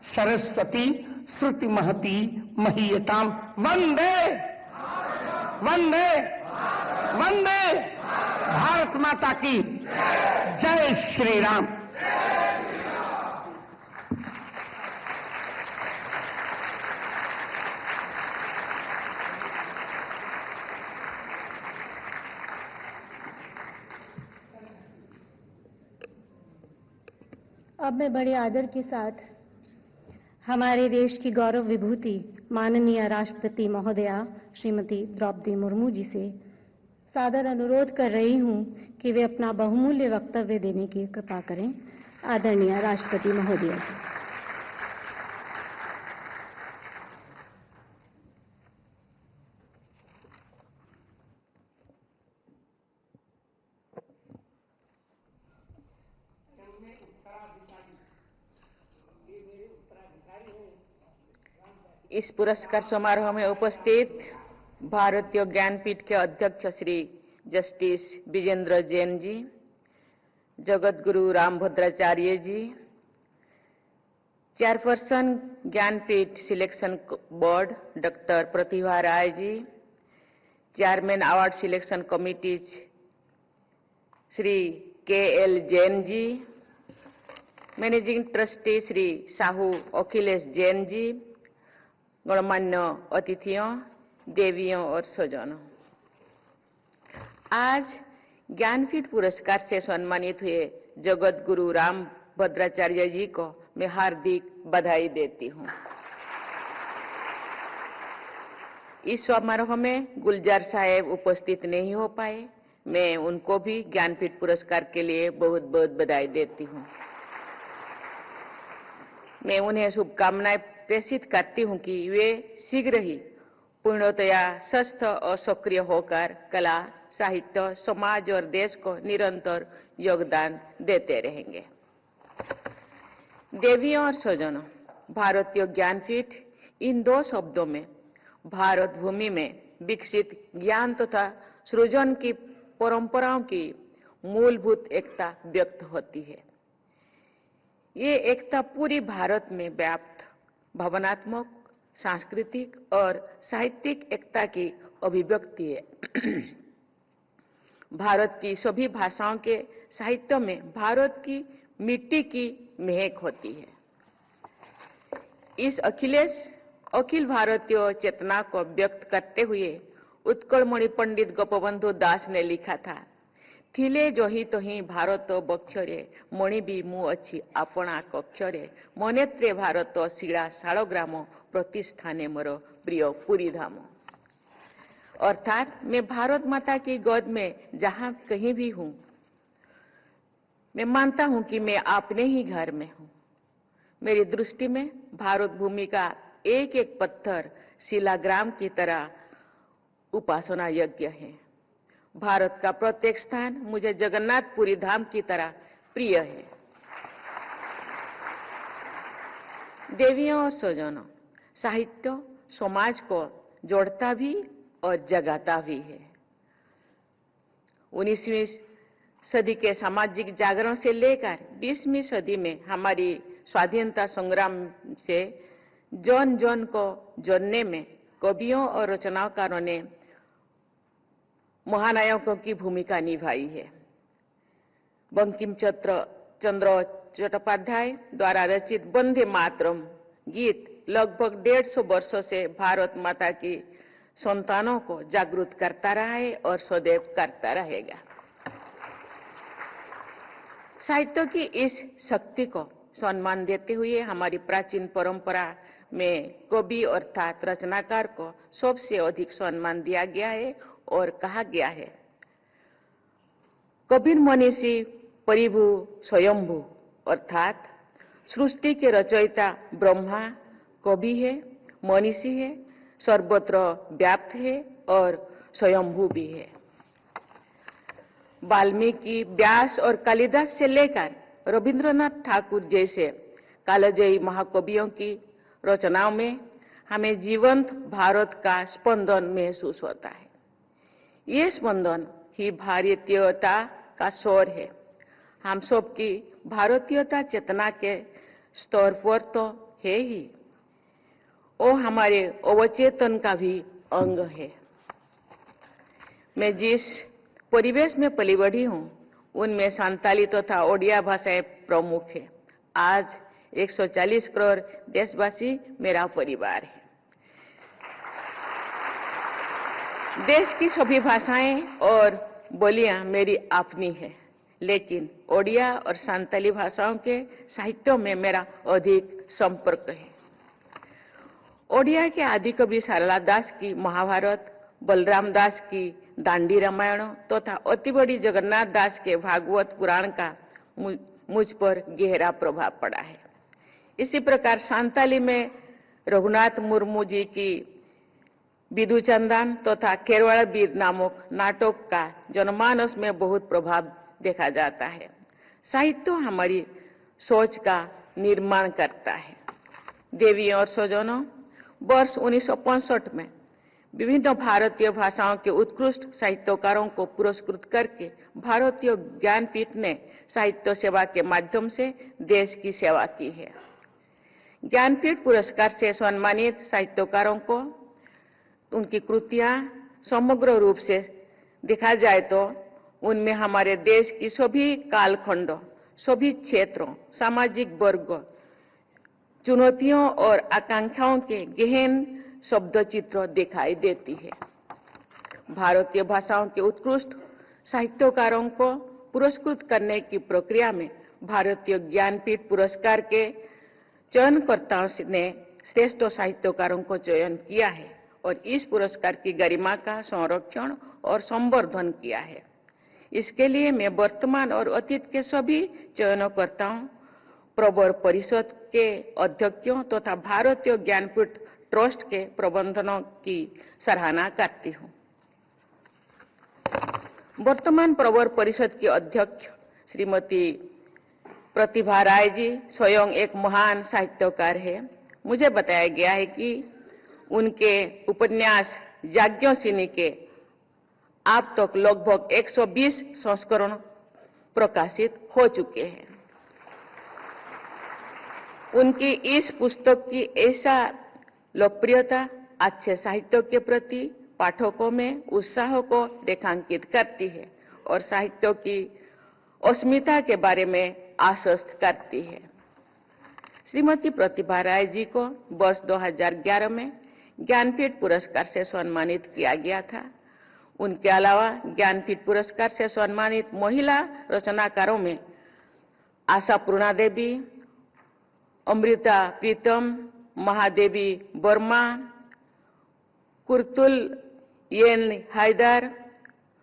सरस्वती श्रुति महती महीयताम। वंदे वंदे वंदे भारत माता की जय श्री राम। अब मैं बड़े आदर के साथ हमारे देश की गौरव विभूति माननीय राष्ट्रपति महोदया श्रीमती द्रौपदी मुर्मू जी से सादर अनुरोध कर रही हूं कि वे अपना बहुमूल्य वक्तव्य देने की कृपा करें। आदरणीय राष्ट्रपति महोदया जी। इस पुरस्कार समारोह में उपस्थित भारतीय ज्ञानपीठ के अध्यक्ष Shri justice Vijendra Jain ji, Jagat Guru Rambhadracharya ji, chairperson Jnanpith selection board doctor Pratibha Ray ji, chairman award selection committee Shri K L. Jain ji, managing trustee Shri Sahu Akhilesh Jain ji, गणमान्य अतिथियों, देवियों और स्वजनों, आज ज्ञानपीठ पुरस्कार से सम्मानित हुए जगत गुरु रामभद्राचार्य जी को मैं हार्दिक बधाई देती हूँ। इस समारोह में गुलजार साहेब उपस्थित नहीं हो पाए, मैं उनको भी ज्ञानपीठ पुरस्कार के लिए बहुत बहुत बधाई देती हूँ। मैं उन्हें शुभकामनाएं प्रेषित करती हूँ कि वे शीघ्र ही पूर्णतया स्वस्थ और सक्रिय होकर कला, साहित्य, समाज और देश को निरंतर योगदान देते रहेंगे। देवियों और स्वजनों, भारतीय ज्ञानपीठ इन दो शब्दों में भारत भूमि में विकसित ज्ञान तथा सृजन की परंपराओं की मूलभूत एकता व्यक्त होती है। ये एकता पूरी भारत में व्याप्त भावनात्मक, सांस्कृतिक और साहित्यिक एकता की अभिव्यक्ति है। भारत की सभी भाषाओं के साहित्य में भारत की मिट्टी की महक होती है। इस अखिल भारतीय चेतना को व्यक्त करते हुए उत्कलमणि पंडित गोपबंधु दास ने लिखा था, थिले जही तही भारत बक्षरे मणिबी मु अच्छी अपना कक्षरे मनेत्रे भारत शिला शालग्राम प्रतिष्ठाने मोर प्रिय पुरी धाम। अर्थात मैं भारत माता की गोद में जहां कहीं भी हूं, मैं मानता हूं कि मैं अपने ही घर में हूं। मेरी दृष्टि में भारत भूमि का एक एक पत्थर शिलाग्राम की तरह उपासना यज्ञ है। भारत का प्रत्येक स्थान मुझे जगन्नाथपुरी धाम की तरह प्रिय है। देवियों और स्वजनों, साहित्य समाज को जोड़ता भी और जगाता भी है। 19वीं सदी के सामाजिक जागरण से लेकर 20वीं सदी में हमारी स्वाधीनता संग्राम से जन जन को जोड़ने में कवियों और रचनाकारों ने महानायकों की भूमिका निभाई है। बंकिम चंद्र चट्टोपाध्याय द्वारा रचित वंदे मातरम गीत लगभग 150 वर्षों से भारत माता की संतानों को जागरूक करता रहा है और सदैव करता रहेगा। साहित्य की इस शक्ति को सम्मान देते हुए हमारी प्राचीन परंपरा में कवि अर्थात रचनाकार को सबसे अधिक सम्मान दिया गया है और कहा गया है, कबीर मनीषी परिभु स्वयंभू, अर्थात सृष्टि के रचयिता ब्रह्मा कवि है, मनीषी है, सर्वत्र व्याप्त है और स्वयंभू भी है। वाल्मीकि, व्यास और कालिदास से लेकर रविंद्रनाथ ठाकुर जैसे कालजयी महाकवियों की रचनाओं में हमें जीवंत भारत का स्पंदन महसूस होता है। ये स्पंदन ही भारतीयता का स्वर है। हम सबकी भारतीयता चेतना के स्तर पर तो है ही, वो हमारे अवचेतन का भी अंग है। मैं जिस परिवेश में पली बढ़ी हूँ, उनमें संताली तथा ओडिया भाषाएं प्रमुख है। आज 140 करोड़ देशवासी मेरा परिवार है। देश की सभी भाषाएं और बोलियां मेरी अपनी है, लेकिन ओडिया और सांताली भाषाओं के साहित्यों में मेरा अधिक संपर्क है। ओडिया के आदि कवि सारला दास की महाभारत, बलराम दास की दांडी रामायण तथा अति बड़ी जगन्नाथ दास के भागवत पुराण का मुझ पर गहरा प्रभाव पड़ा है। इसी प्रकार सांताली में रघुनाथ मुर्मू जी की विदुचंदन तथा खेरवाड़ा वीर नामक नाटक का जनमानस में बहुत प्रभाव देखा जाता है। साहित्य हमारी सोच का निर्माण करता है। देवी और स्वजनों, वर्ष 1965 में विभिन्न भारतीय भाषाओं के उत्कृष्ट साहित्यकारों को पुरस्कृत करके भारतीय ज्ञानपीठ ने साहित्य सेवा के माध्यम से देश की सेवा की है। ज्ञानपीठ पुरस्कार से सम्मानित साहित्यकारों को उनकी कृतियां समग्र रूप से देखा जाए तो उनमें हमारे देश की सभी कालखंडों, सभी क्षेत्रों, सामाजिक वर्ग, चुनौतियों और आकांक्षाओं के गहन शब्द चित्र दिखाई देती है। भारतीय भाषाओं के उत्कृष्ट साहित्यकारों को पुरस्कृत करने की प्रक्रिया में भारतीय ज्ञानपीठ पुरस्कार के चयनकर्ताओं ने श्रेष्ठ साहित्यकारों को चयन किया है और इस पुरस्कार की गरिमा का संरक्षण और संवर्धन किया है। इसके लिए मैं वर्तमान और अतीत के सभी चयनकर्ताओं, प्रवर परिषद के अध्यक्षों तथा भारतीय ज्ञानपीठ ट्रस्ट के प्रबंधनों की सराहना करती हूँ। वर्तमान प्रवर परिषद की अध्यक्ष श्रीमती प्रतिभा राय जी स्वयं एक महान साहित्यकार है। मुझे बताया गया है कि उनके उपन्यास याज्ञसेनी के अब तक लगभग 120 संस्करण प्रकाशित हो चुके हैं। उनकी इस पुस्तक की ऐसा लोकप्रियता अच्छे साहित्य के प्रति पाठकों में उत्साह को रेखांकित करती है और साहित्य की अस्मिता के बारे में आश्वस्त करती है। श्रीमती प्रतिभा राय जी को वर्ष 2011 में ज्ञानपीठ पुरस्कार से सम्मानित किया गया था। उनके अलावा ज्ञानपीठ पुरस्कार से सम्मानित महिला रचनाकारों में आशापूर्णा देवी, अमृता प्रीतम, महादेवी वर्मा, कुर्तुल येन हैदर,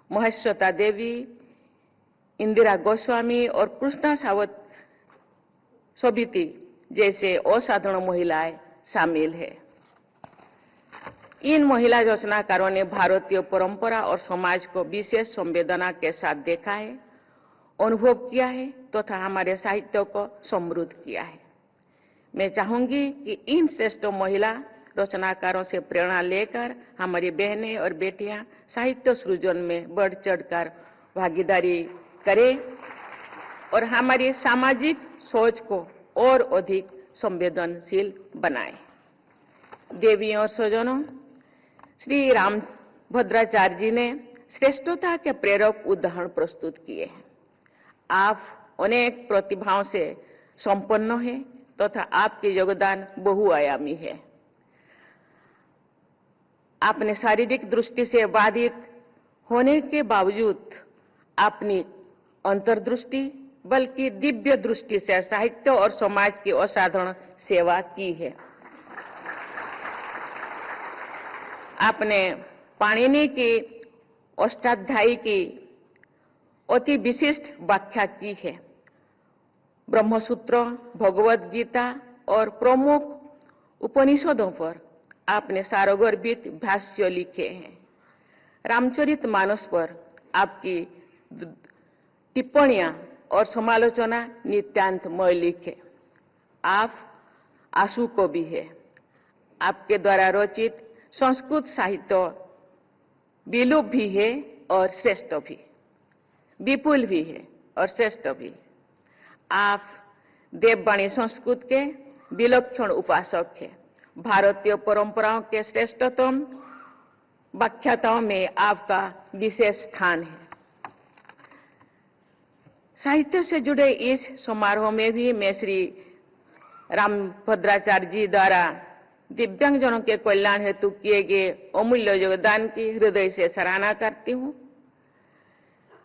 महेश्वता देवी, इंदिरा गोस्वामी और कृष्णा सावत सोबिती जैसे असाधारण महिलाएं शामिल है। इन महिला रचनाकारों ने भारतीय परंपरा और समाज को विशेष संवेदना के साथ देखा है, अनुभव किया है तथा हमारे साहित्य को समृद्ध किया है। मैं चाहूंगी कि इन श्रेष्ठ महिला रचनाकारों से प्रेरणा लेकर हमारी बहनें और बेटियां साहित्य सृजन में बढ़ चढ़कर भागीदारी करें और हमारी सामाजिक सोच को और अधिक संवेदनशील बनाएं। देवी और स्वजनों, श्री रामभद्राचार्य जी ने श्रेष्ठता के प्रेरक उदाहरण प्रस्तुत किए हैं। आप अनेक प्रतिभाओं से संपन्न हैं तथा आपके योगदान बहुआयामी है। आपने शारीरिक दृष्टि से बाधित होने के बावजूद अपनी अंतर्दृष्टि बल्कि दिव्य दृष्टि से साहित्य और समाज की असाधारण सेवा की है। आपने पाणिनि की अष्टाध्यायी की अति विशिष्ट व्याख्या की है। ब्रह्मसूत्र, भगवद गीता और प्रमुख उपनिषदों पर आपने सारगर्भित भाष्य लिखे हैं। रामचरितमानस पर आपकी टिप्पणियां और समालोचना नितांत मौलिक है। आप आशु कवि है। आपके द्वारा रचित संस्कृत साहित्य विलुप्त भी है और श्रेष्ठ भी, विपुल भी है और श्रेष्ठ भी। आप देववाणी संस्कृत के विलक्षण उपासक हैं। भारतीय परंपराओं के श्रेष्ठतम व्याख्याताओं में आपका विशेष स्थान है। साहित्य से जुड़े इस समारोह में भी मैं श्री रामभद्राचार्य जी द्वारा दिव्यांगजनों के कल्याण हेतु किए गए अमूल्य योगदान की हृदय से सराहना करती हूँ।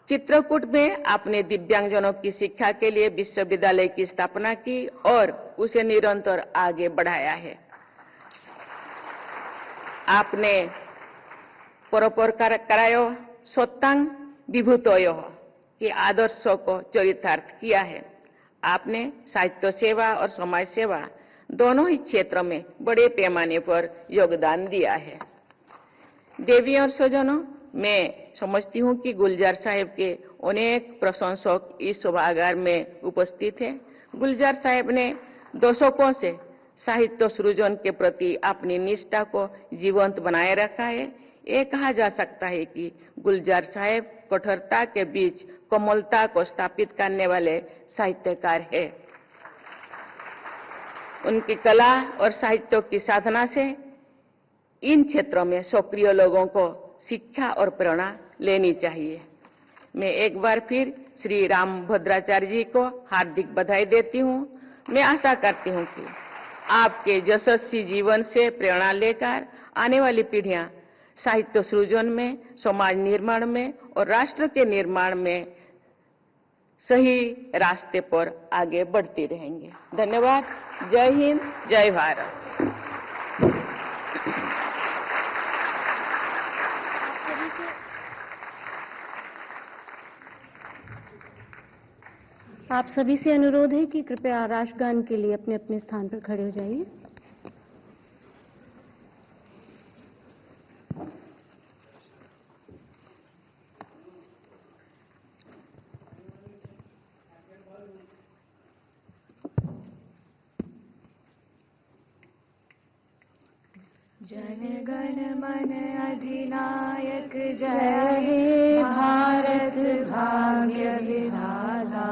चित्रकूट में आपने दिव्यांगजनों की शिक्षा के लिए विश्वविद्यालय की स्थापना की और उसे निरंतर आगे बढ़ाया है। आपने परोपकार करायो सत्तांग विभूतयो के आदर्शों को चरितार्थ किया है। आपने साहित्य सेवा और समाज सेवा दोनों ही क्षेत्रों में बड़े पैमाने पर योगदान दिया है। देवी और स्वजनों, मैं समझती हूँ कि गुलजार साहब के अनेक प्रशंसक इस सभागार में उपस्थित हैं। गुलजार साहब ने दशकों से साहित्य सृजन के प्रति अपनी निष्ठा को जीवंत बनाए रखा है। ये कहा जा सकता है कि गुलजार साहब कठोरता के बीच कोमलता को स्थापित करने वाले साहित्यकार है। उनकी कला और साहित्य की साधना से इन क्षेत्रों में सक्रिय लोगों को शिक्षा और प्रेरणा लेनी चाहिए। मैं एक बार फिर श्री रामभद्राचार्य जी को हार्दिक बधाई देती हूँ। मैं आशा करती हूँ कि आपके यशस्वी जीवन से प्रेरणा लेकर आने वाली पीढ़ियां साहित्य सृजन में, समाज निर्माण में और राष्ट्र के निर्माण में सही रास्ते पर आगे बढ़ती रहेंगे। धन्यवाद। जय हिंद, जय भारत। आप सभी से अनुरोध है कि कृपया राष्ट्रगान के लिए अपने अपने स्थान पर खड़े हो जाइए। जन गण मन अधिनायक जय हे भारत भाग्य विधाता।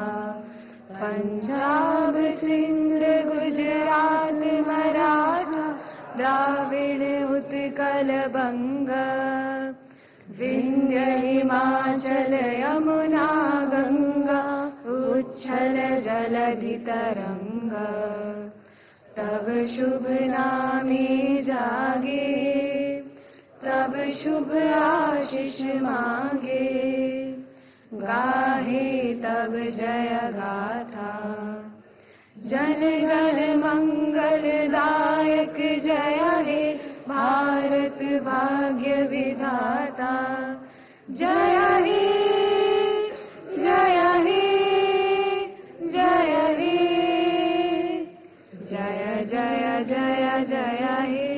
पंजाब सिंध गुजरात मराठा द्राविड़ उत्कल बंग। विंध्य हिमाचल यमुना गंगा उच्छल जलधि तरंग। तब शुभ नामे जागे, तब शुभ आशीष मांगे। गाहे तब जय गाथा। जन गण मंगलदायक जय हे भारत भाग्य विधाता। जय हे, जय हे, जय हे, जय जय जय जय हे।